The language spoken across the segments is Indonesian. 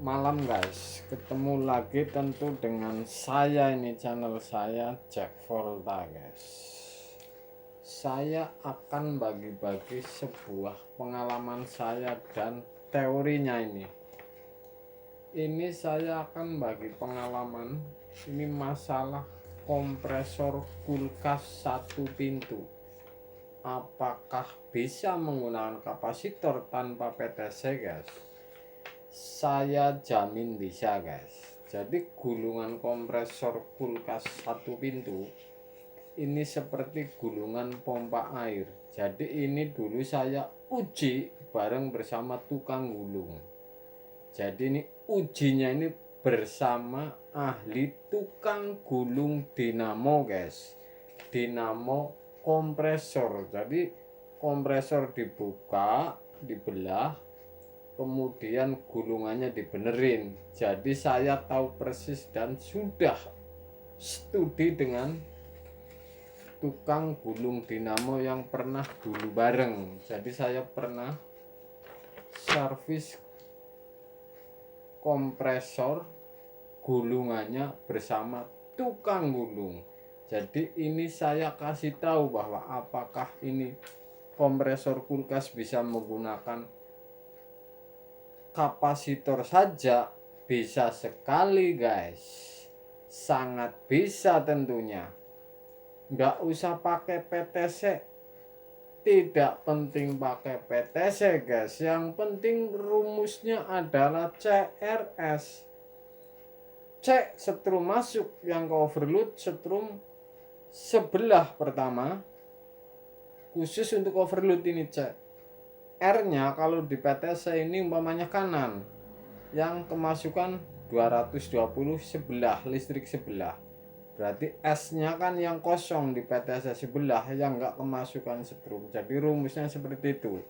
Malam guys, ketemu lagi tentu dengan saya, ini channel saya Jack Volta guys. Saya akan bagi-bagi sebuah pengalaman saya dan teorinya ini. Ini saya akan bagi pengalaman, ini masalah kompresor kulkas satu pintu. Apakah bisa menggunakan kapasitor tanpa PTC guys? Saya jamin bisa guys. Jadi gulungan kompresor kulkas satu pintu ini seperti gulungan pompa air. Jadi ini dulu saya uji bareng bersama tukang gulung. Jadi ini ujinya ini bersama ahli tukang gulung dinamo guys. Dinamo kompresor. Jadi kompresor dibuka, dibelah, kemudian gulungannya dibenerin. Jadi saya tahu persis dan sudah studi dengan tukang gulung dinamo yang pernah dulu bareng. Jadi saya pernah servis kompresor gulungannya bersama tukang gulung. Jadi ini saya kasih tahu bahwa apakah ini kompresor kulkas bisa menggunakan kapasitor saja. Bisa sekali guys, sangat bisa tentunya. Nggak usah pakai PTC, tidak penting pakai PTC guys, yang penting rumusnya adalah CRS. C setrum masuk yang ke overload, setrum sebelah pertama khusus untuk overload ini C. R nya kalau di PTC ini umpamanya kanan, yang kemasukan 220 sebelah, listrik sebelah. Berarti S nya kan yang kosong di PTC sebelah, yang nggak kemasukan setrum. Jadi rumusnya seperti itu.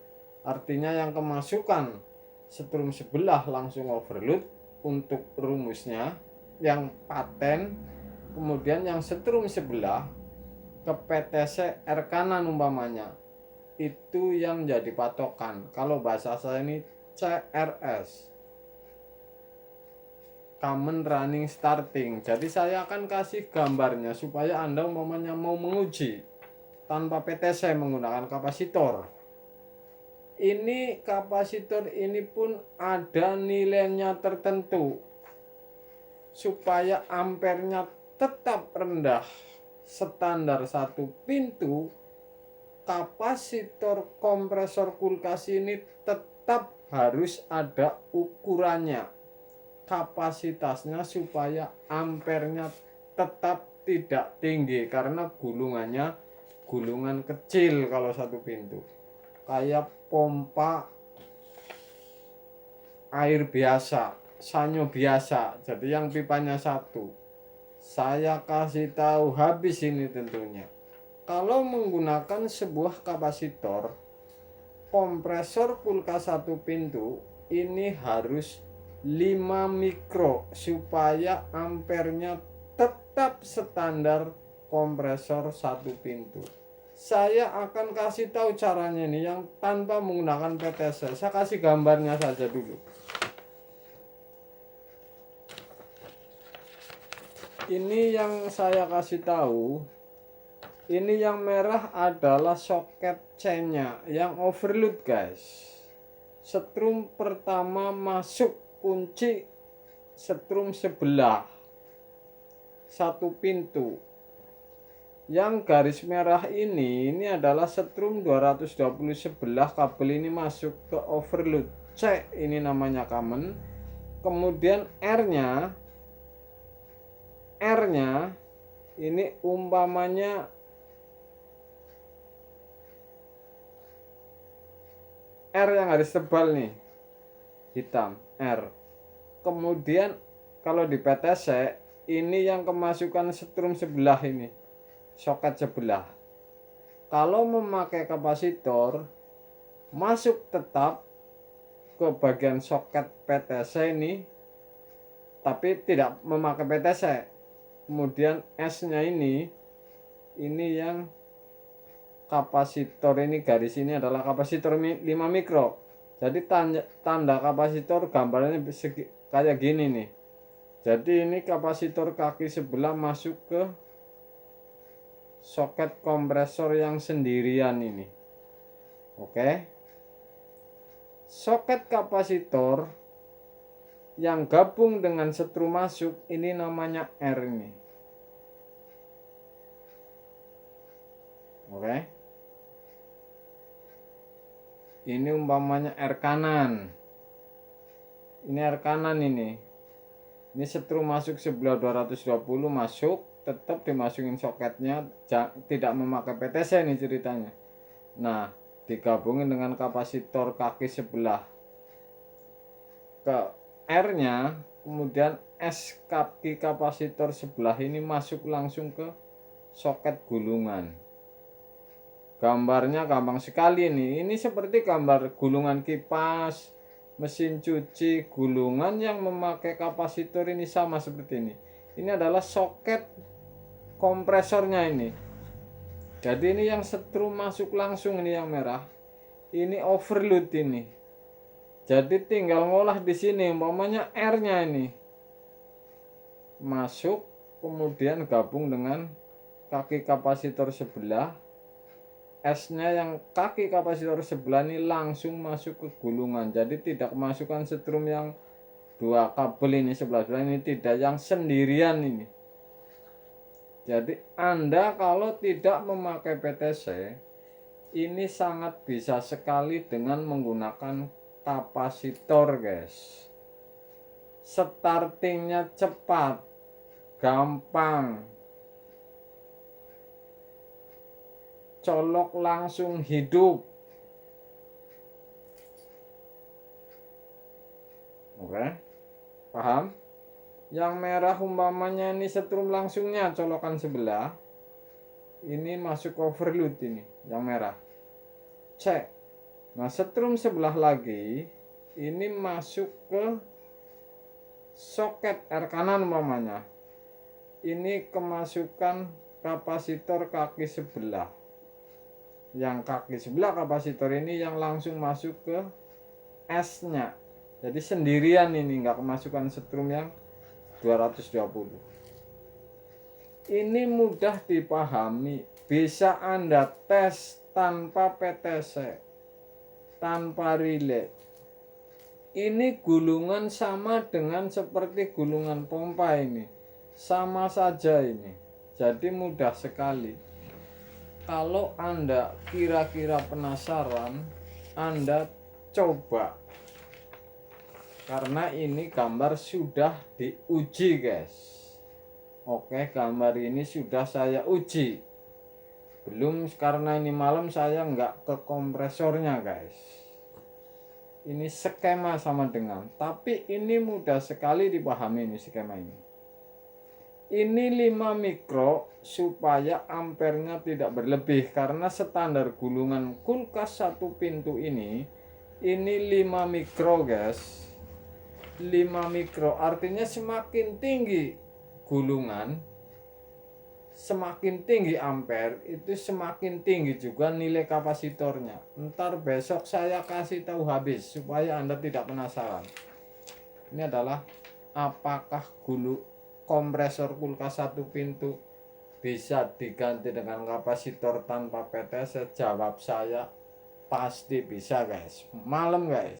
Artinya yang kemasukan setrum sebelah langsung overload untuk rumusnya yang paten. Kemudian yang setrum sebelah ke PTC R kanan umpamanya, itu yang jadi patokan. Kalau bahasa saya ini CRS, common running starting. Jadi saya akan kasih gambarnya supaya Anda umpamanya mau menguji tanpa PTC menggunakan kapasitor. Ini kapasitor ini pun ada nilainya tertentu supaya ampernya tetap rendah, standar satu pintu. Kapasitor kompresor kulkas ini tetap harus ada ukurannya, kapasitasnya, supaya ampernya tetap tidak tinggi, karena gulungannya gulungan kecil kalau satu pintu, kayak pompa air biasa, sanyo biasa. Jadi yang pipanya satu. Saya kasih tahu habis ini tentunya. Kalau menggunakan sebuah kapasitor kompresor kulkas satu pintu ini harus 5 mikro supaya ampernya tetap standar kompresor satu pintu. Saya akan kasih tahu caranya ini yang tanpa menggunakan PTC. Saya kasih gambarnya saja dulu. Ini yang saya kasih tahu. Ini yang merah adalah soket C-nya yang overload guys. Setrum pertama masuk kunci setrum sebelah satu pintu. Yang garis merah ini adalah setrum 220 sebelah, kabel ini masuk ke overload C, ini namanya common. Kemudian R-nya ini umpamanya R yang garis tebal nih, hitam R. Kemudian kalau di PTC ini yang kemasukan setrum sebelah ini, soket sebelah. Kalau memakai kapasitor masuk tetap ke bagian soket PTC ini, tapi tidak memakai PTC. Kemudian S-nya ini yang kapasitor ini, garis ini adalah kapasitor 5 mikro. Jadi tanda kapasitor gambarnya kayak gini nih. Jadi ini kapasitor kaki sebelah masuk ke soket kompresor yang sendirian ini. Oke. Soket kapasitor yang gabung dengan setrum masuk ini namanya R ini. Oke. Ini umpamanya R kanan. Ini R kanan ini. Ini setrum masuk sebelah 220 masuk, tetap dimasukin soketnya, tidak memakai PTC ini ceritanya. Nah, digabungin dengan kapasitor kaki sebelah ke R-nya, kemudian S kaki kapasitor sebelah ini masuk langsung ke soket gulungan. Gambarnya gampang sekali nih. Ini seperti gambar gulungan kipas, mesin cuci, gulungan yang memakai kapasitor ini sama seperti ini. Ini adalah soket kompresornya ini. Jadi ini yang setrum masuk langsung, ini yang merah. Ini overload ini. Jadi tinggal ngolah di sini, umpamanya R-nya ini masuk, kemudian gabung dengan kaki kapasitor sebelah. S-nya yang kaki kapasitor sebelah ini langsung masuk ke gulungan. Jadi tidak masukkan setrum yang dua kabel ini sebelah ini, tidak, yang sendirian ini. Jadi Anda kalau tidak memakai PTC ini sangat bisa sekali dengan menggunakan kapasitor, guys. Startingnya cepat, gampang, colok langsung hidup. Oke, paham? Yang merah umpamanya ini setrum langsungnya colokan sebelah, ini masuk overload ini yang merah, cek. Nah setrum sebelah lagi ini masuk ke soket R kanan umpamanya, ini kemasukan kapasitor kaki sebelah. Yang kaki sebelah kapasitor ini yang langsung masuk ke S-nya. Jadi sendirian ini, nggak kemasukan setrum yang 220. Ini mudah dipahami, bisa Anda tes tanpa PTC, tanpa relay. Ini gulungan sama dengan seperti gulungan pompa ini, sama saja ini. Jadi mudah sekali. Kalau Anda kira-kira penasaran, Anda coba. Karena ini gambar sudah diuji, guys. Oke, gambar ini sudah saya uji. Belum, karena ini malam saya nggak ke kompresornya, guys. Ini skema sama dengan, tapi ini mudah sekali dipahami ini skema ini. Ini 5 mikro supaya ampernya tidak berlebih, karena standar gulungan kulkas satu pintu ini 5 mikro, guys. 5 mikro artinya semakin tinggi gulungan, semakin tinggi ampere, itu semakin tinggi juga nilai kapasitornya. Ntar besok saya kasih tahu habis supaya Anda tidak penasaran. Ini adalah apakah kompresor kulkas satu pintu bisa diganti dengan kapasitor tanpa PTC? Jawab saya pasti bisa, guys. Malam, guys.